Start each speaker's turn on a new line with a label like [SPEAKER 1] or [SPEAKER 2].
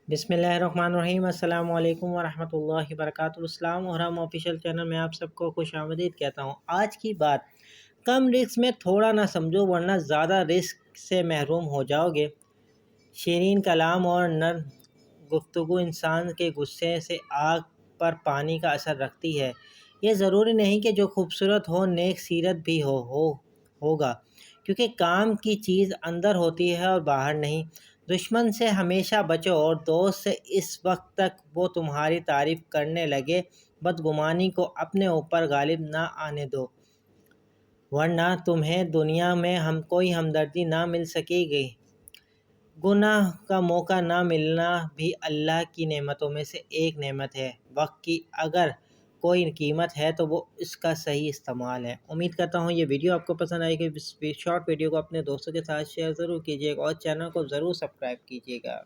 [SPEAKER 1] بسم اللہ الرحمن الرحیم۔ السلام علیکم ورحمۃ اللہ وبرکاتہ۔ اسلام اور ہم آفیشیل چینل میں آپ سب کو خوش آمدید کہتا ہوں۔ آج کی بات، کم رسک میں تھوڑا نہ سمجھو ورنہ زیادہ رسک سے محروم ہو جاؤ گے۔ شیرین کلام اور نرم گفتگو انسان کے غصے سے آگ پر پانی کا اثر رکھتی ہے۔ یہ ضروری نہیں کہ جو خوبصورت ہو نیک سیرت بھی ہوگا، کیونکہ کام کی چیز اندر ہوتی ہے اور باہر نہیں۔ دشمن سے ہمیشہ بچو اور دوست سے اس وقت تک وہ تمہاری تعریف کرنے لگے بدگمانی کو اپنے اوپر غالب نہ آنے دو، ورنہ تمہیں دنیا میں کوئی ہمدردی نہ مل سکے گی۔ گناہ کا موقع نہ ملنا بھی اللہ کی نعمتوں میں سے ایک نعمت ہے۔ وقت کی اگر کوئی قیمت ہے تو وہ اس کا صحیح استعمال ہے۔ امید کرتا ہوں یہ ویڈیو آپ کو پسند آئے گی۔ اس شارٹ ویڈیو کو اپنے دوستوں کے ساتھ شیئر ضرور کیجیے گا اور چینل کو ضرور سبسکرائب کیجیے گا۔